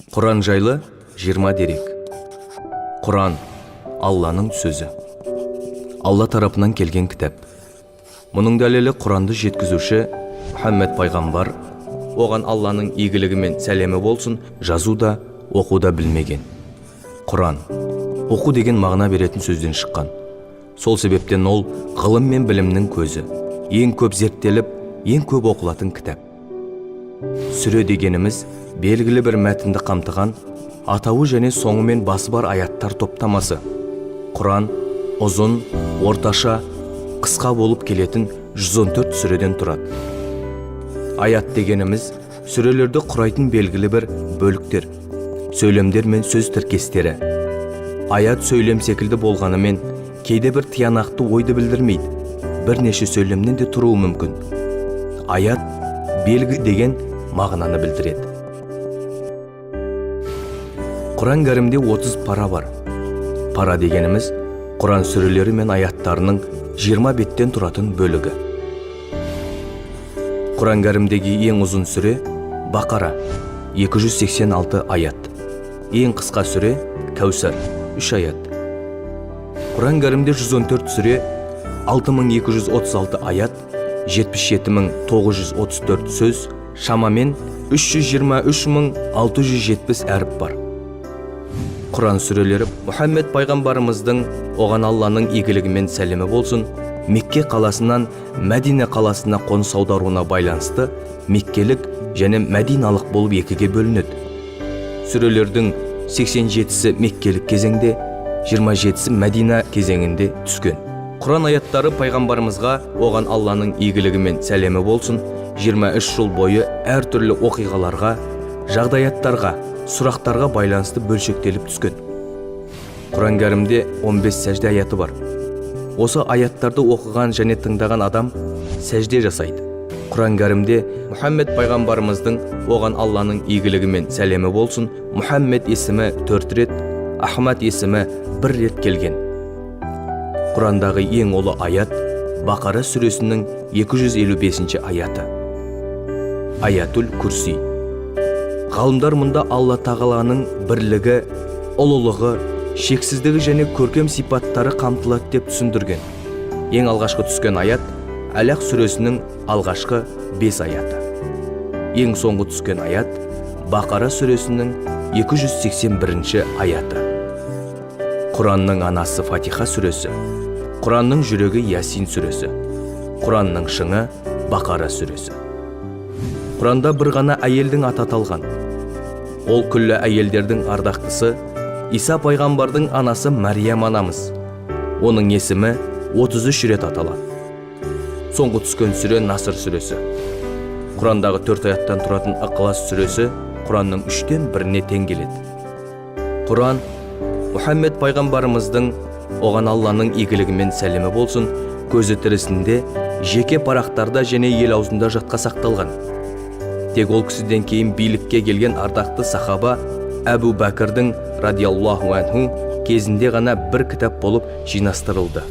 Құран жайлы 20 дерек. Құран Алланың сөзі. Алла тарапынан келген кітап. Мұның дәлелі Құранды жеткізуші Мұхаммед пайғамбар, оған Алланың игілігі мен сәлемі болсын, жазу да, оқу да білмеген. Құран оқу деген мағына беретін сөзден шыққан. Сол себептен ол ғылым мен білімнің көзі, ең көп зерттеліп, ең көп оқылатын кітап. Сүре дегеніміз белгілі бір мәтінді қамтыған, атауы және соңы мен басы бар аяттар топтамасы. Құран ұзын, орташа, қысқа болып келетін 114 сүреден тұрады. Аят дегеніміз сүрелерді құрайтын белгілі бір бөліктер, сөйлемдер мен сөз тіркестері. Аят сөйлем секілді болғанымен, кейде бір тиянақты ойды білдірмейді, бірнеше сөйлемнен де тұруы мүмкін. Аят белгі деген мағынаны білдіреді. Құран кәрімде 30 пара бар. Пара дегеніміз Құран сүрелері мен аяттарының 20 беттен тұратын бөлігі. Құран кәрімдегі ең ұзын сүре Бақара 286 аят. Ең қысқа сүре Кәусар 3 аят. Құран кәрімде 114 сүре 6236 аят, 77934 сөз, шамамен 323670 әріп бар. Құран сүрелері Мұхаммед пайғамбарымыздың, оған Алланың игілігі мен сәлемі болсын, Мекке қаласынан Мәдина қаласына қоныс аударуына байланысты меккелік және мәдиналық болып екіге бөлінеді. Сүрелердің 87-сі меккелік кезеңде, 27-сі Мәдина кезеңінде түскен. Құран аяттары пайғамбарымызға, оған Алланың игілігі мен сәлемі болсын, 23 жыл бойы әртүрлі оқиғаларға, жағдаяттарға, сұрақтарға байланысты бөлшектеліп түскен. Құран кәрімде 15 сәжде аяты бар. Осы аяттарды оқыған және тыңдаған адам сәжде жасайды. Құран кәрімде Мұхаммед пайғамбарымыздың, оған Алланың игілігі мен сәлемі болсын, Мұхаммед есімі 4 рет, Ахмад есімі 1 рет келген. Құрандағы ең ұлы аят Бақара сүресінің 255 аяты. Аятул Курси. Ғалымдар мұнда Алла тағаланың бірлігі, ұлылығы, шексіздігі және көркем сипаттары қамтылады деп түсіндірген. Ең алғашқы түскен аят Әләқ сүресінің алғашқы 5 аяты. Ең соңғы түскен аят Бақара сүресінің 281 аяты. Құранның анасы Фатиха сүресі, Құранның жүрегі Ясин сүресі, Құранның шыңы Бақара сүресі. Құранда бір ғана әйелдің аты аталған. Ол күллі әйелдердің ардақтысы, Иса пайғамбардың анасы Мәриям анамыз. Оның есімі 33 рет аталады. Соңғы түскен сүре Наср сүресі. Құрандағы 4 аяттан тұратын Иқлас сүресі Құранның 3-тен 1-не тең келеді. Құран Мұхаммед пайғамбарымыздың, оған Алланың игілігі мен сәлемі болсын, көзі тірісінде, жеке парақтарда және ел аузында жатқа сақталған. Тек ол кісіден кейін билікке келген ардақты сахаба Әбу Бәкірдің радиаллаху анху кезінде ғана бір кітап болып жинастырылды.